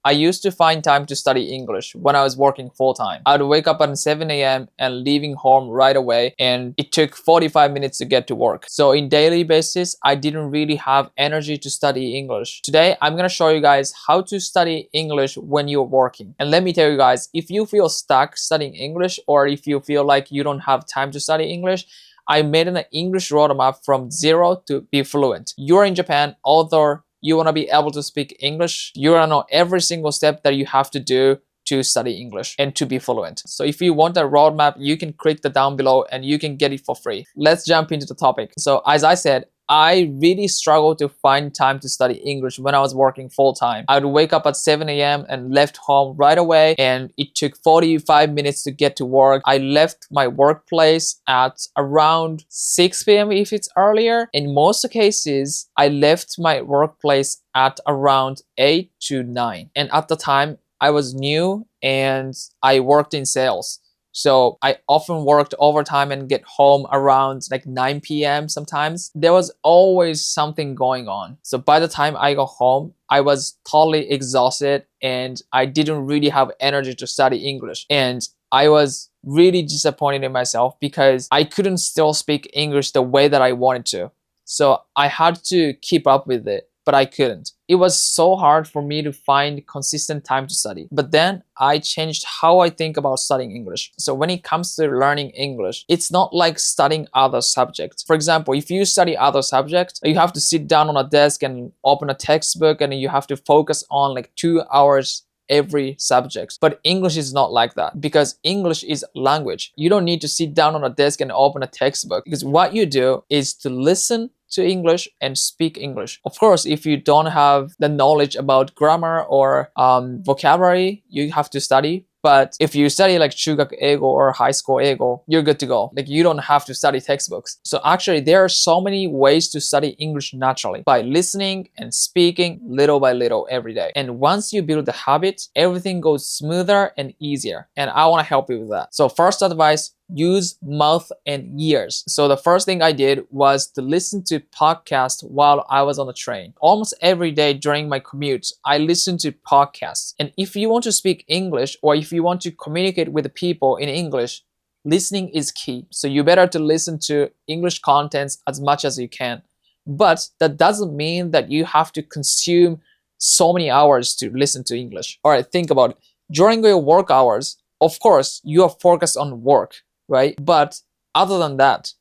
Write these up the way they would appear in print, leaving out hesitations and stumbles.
I used to find time to study English when I was working full-time. I would wake up at 7 a.m. and leaving home right away, and it took 45 minutes to get to work. So in daily basis, I didn't really have energy to study English. Today, I'm gonna show you guys how to study English when you're working. And let me tell you guys, if you feel stuck studying English, or if you feel like you don't have time to study English, I made an English roadmap from zero to be fluent. You're in Japan, although you want to be able to speak English, you want to know every single step that you have to do to study English and to be fluent. So if you want a roadmap, you can click the down below and you can get it for free. Let's jump into the topic. So as I said, I really struggled to find time to study English when I was working full-time. I would wake up at 7 a.m. and left home right away, and it took 45 minutes to get to work. I left my workplace at around 6 p.m. if it's earlier. In most cases, I left my workplace at around 8 to 9. And at the time, I was new and I worked in sales. So I often worked overtime and get home around like 9 p.m. sometimes. There was always something going on. So by the time I got home, I was totally exhausted and I didn't really have energy to study English. And I was really disappointed in myself because I couldn't still speak English the way that I wanted to. So I had to keep up with it, but I couldn't. It was so hard for me to find consistent time to study. But then I changed how I think about studying English. So when it comes to learning English, it's not like studying other subjects. For example, if you study other subjects, you have to sit down on a desk and open a textbook and you have to focus on like 2 hours every subject. But English is not like that, because English is language. You don't need to sit down on a desk and open a textbook, because what you do is to listen to English and speak English. Of course, if you don't have the knowledge about grammar or vocabulary, you have to study. But if you study like 中学英語 or high school 英語, you're good to go. Like you don't have to study textbooks. So actually, there are so many ways to study English naturally by listening and speaking little by little every day. And once you build the habit, everything goes smoother and easier. And I want to help you with that. So first advice, use mouth and ears. So the first thing I did was to listen to podcasts while I was on the train. Almost every day during my commute, I listened to podcasts. And if you want to speak English, or if you want to communicate with people in English, listening is key. So you better to listen to English contents as much as you can. But that doesn't mean that you have to consume so many hours to listen to English. All right, think about it. During your work hours, of course, you are focused on work, right? But other than that,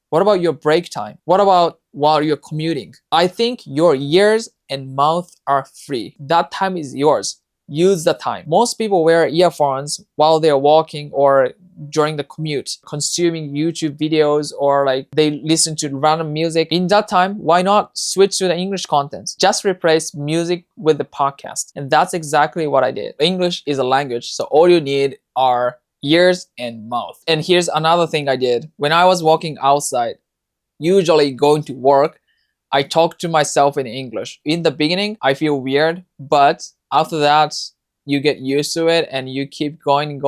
what about your break time? What about while you're commuting? I think your ears and mouth are free. That time is yours. Use the time. Most people wear earphones while they're walking or during the commute, consuming YouTube videos, or like they listen to random music. In that time, why not switch to the English contents? Just replace music with the podcast. And that's exactly what I did. English is a language, so all you need are ears and mouth. And here's another thing I did. When I was walking outside, usually going to work, I talk to myself in English. In the beginning, I feel weird, but after that, you get used to it and you keep going,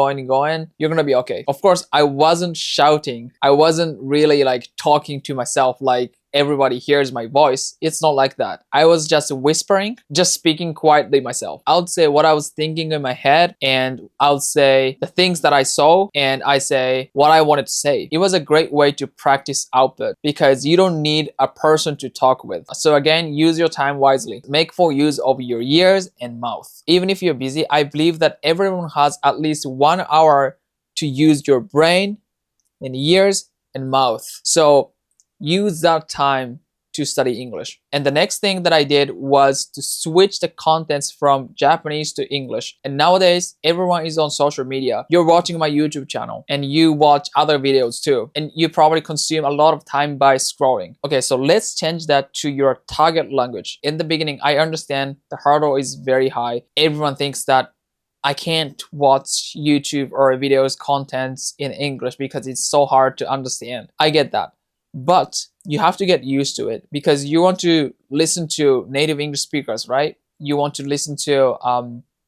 you're gonna be okay. Of course, I wasn't shouting. I wasn't really like talking to myself like everybody hears my voice. It's not like that. I was just whispering, just speaking quietly myself. I would say what I was thinking in my head, and I would say the things that I saw, and I say what I wanted to say. It was a great way to practice output because you don't need a person to talk with. So again, use your time wisely. Make full use of your ears and mouth. Even if you're busy, I believe that everyone has at least 1 hour to use your brain and ears and mouth. So use that time to study English. And the next thing that I did was to switch the contents from Japanese to English. And nowadays, everyone is on social media. You're watching my YouTube channel and you watch other videos too. And you probably consume a lot of time by scrolling. Okay, so let's change that to your target language. In the beginning, I understand the hurdle is very high. Everyone thinks that I can't watch YouTube or videos contents in English because it's so hard to understand. I get that. But you have to get used to it because you want to listen to native English speakers, right? You want to listen to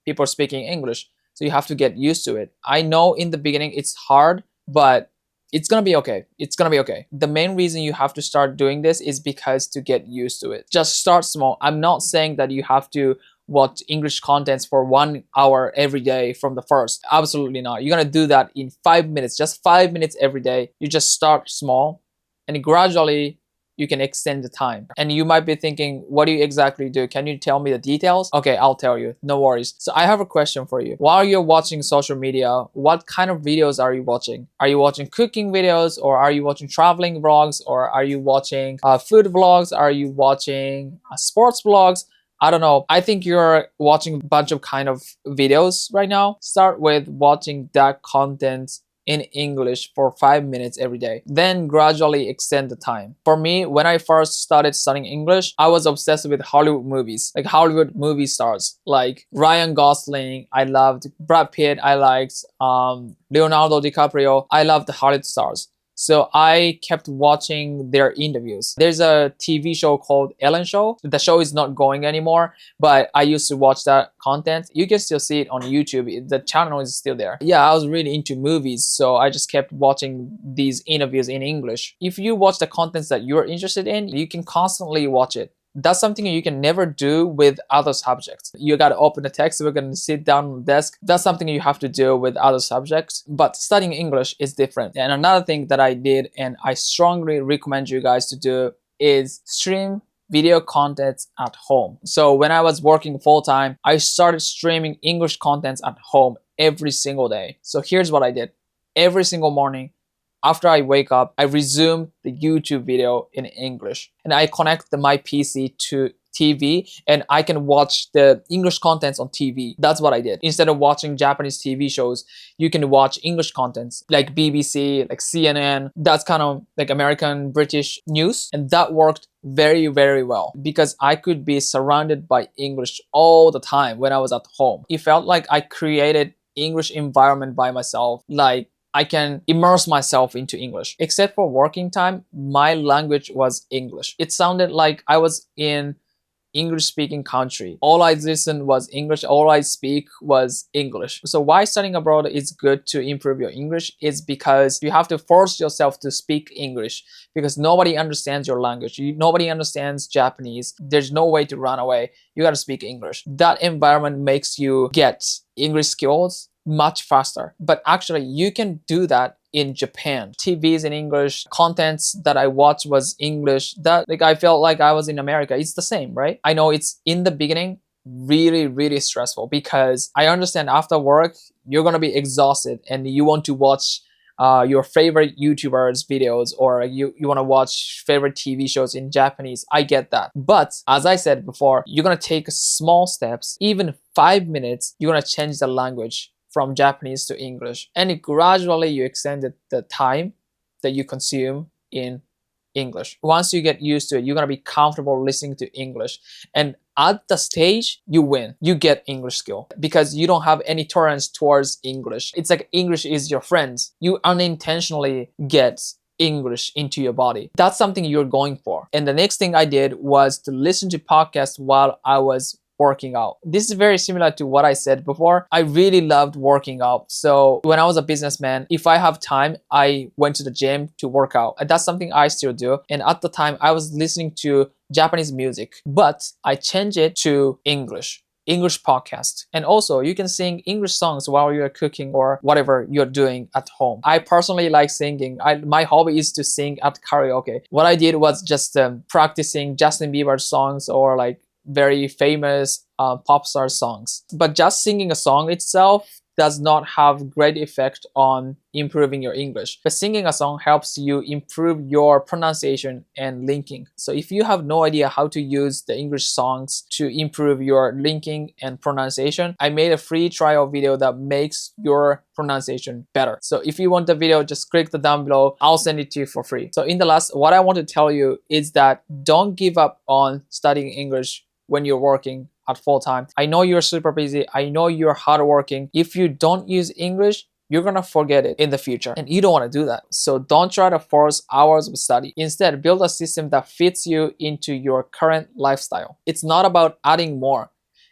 people speaking English. So you have to get used to it. I know in the beginning it's hard, but it's gonna be okay. It's gonna be okay. The main reason you have to start doing this is because to get used to it. Just start small. I'm not saying that you have to watch English contents for 1 hour every day from the first. Absolutely not. You're gonna do that in 5 minutes, just 5 minutes every day. You just start small and gradually you can extend the time. And you might be thinking, what do you exactly do? Can you tell me the details? Okay, I'll tell you. No worries. So I have a question for you. While you're watching social media, what kind of videos are you watching? Are you watching cooking videos, or are you watching traveling vlogs, or are you watching food vlogs? Are you watching sports vlogs? I don't know. I think you're watching a bunch of kind of videos right now. Start with watching that content in English for 5 minutes every day. Then gradually extend the time. For me, when I first started studying English, I was obsessed with Hollywood movies, like Hollywood movie stars, like Ryan Gosling. I loved Brad Pitt. I liked Leonardo DiCaprio. I loved the Hollywood stars. So I kept watching their interviews. There's a TV show called Ellen Show. The show is not going anymore, but I used to watch that content. You can still see it on YouTube. The channel is still there. Yeah, I was really into movies, so I just kept watching these interviews in English. If you watch the contents that you're interested in, you can constantly watch it. That's something you can never do with other subjects. You gotta open the textbook and sit down on the desk. That's something you have to do with other subjects. But studying English is different. And another thing that I did, and I strongly recommend you guys to do, is stream video content at home. So when I was working full-time, I started streaming English contents at home every single day. So here's what I did. Every single morning, after I wake up, I resume the YouTube video in English, and I connect my PC to TV, and I can watch the English contents on TV. That's what I did. Instead of watching Japanese TV shows, you can watch English contents like BBC, like CNN. That's kind of like American, British news. And that worked very, very well because I could be surrounded by English all the time when I was at home. It felt like I created English environment by myself. Like, I can immerse myself into English. Except for working time, my language was English. It sounded like I was in English-speaking country. All I listened was English. All I speak was English. So why studying abroad is good to improve your English is because you have to force yourself to speak English because nobody understands your language. Nobody understands Japanese. There's no way to run away. You gotta speak English. That environment makes you get English skills much faster. But actually, you can do that in Japan. TVs in English, contents that I watched was English. That, like, I felt like I was in America. It's the same, right? I know it's in the beginning really, really stressful because I understand after work, you're gonna be exhausted and you want to watch your favorite YouTubers videos, or you want to watch favorite TV shows in Japanese. I get that. But as I said before, you're gonna take small steps. Even 5 minutes, you're gonna change the language from Japanese to English, and gradually you extend the time that you consume in English. Once you get used to it, you're gonna be comfortable listening to English, and at the stage you win. You get English skill because you don't have any tolerance towards English. It's like English is your friend. You unintentionally get English into your body. That's something you're going for. And the next thing I did was to listen to podcasts while I was working out. This is very similar to what I said before. I really loved working out. So when I was a businessman, if I have time, I went to the gym to work out. And that's something I still do. And at the time, I was listening to Japanese music, but I changed it to English podcast. And also you can sing English songs while you're cooking or whatever you're doing at home. I personally like singing. My hobby is to sing at karaoke. What I did was just practicing Justin Bieber songs or like very famous pop star songs. But just singing a song itself does not have great effect on improving your English. But singing a song helps you improve your pronunciation and linking. So if you have no idea how to use the English songs to improve your linking and pronunciation, I made a free trial video that makes your pronunciation better. So if you want the video, just click the down below. I'll send it to you for free. So in the last, what I want to tell you is that don't give up on studying English when you're working at full time. I know you're super busy. I know you're hardworking. If you don't use English, you're gonna forget it in the future, and you don't want to do that. So don't try to force hours of study. Instead, build a system that fits you into your current lifestyle. It's not about adding more.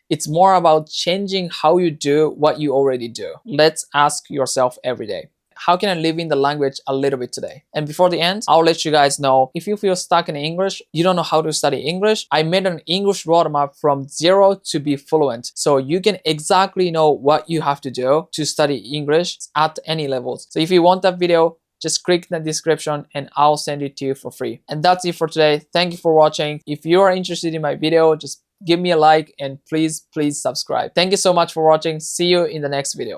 It's more about changing how you do what you already do. Let's ask yourself every day, how can I live in the language a little bit today. And before the end, I'll let you guys know, if you feel stuck in English, you don't know how to study English, I made an English roadmap from 0 to be fluent. So you can exactly know what you have to do to study English at any levels. So if you want that video, just click the description and I'll send it to you for free. And that's it for today. Thank you for watching. If you are interested in my video, just give me a like and please subscribe. Thank you so much for watching. See you in the next video.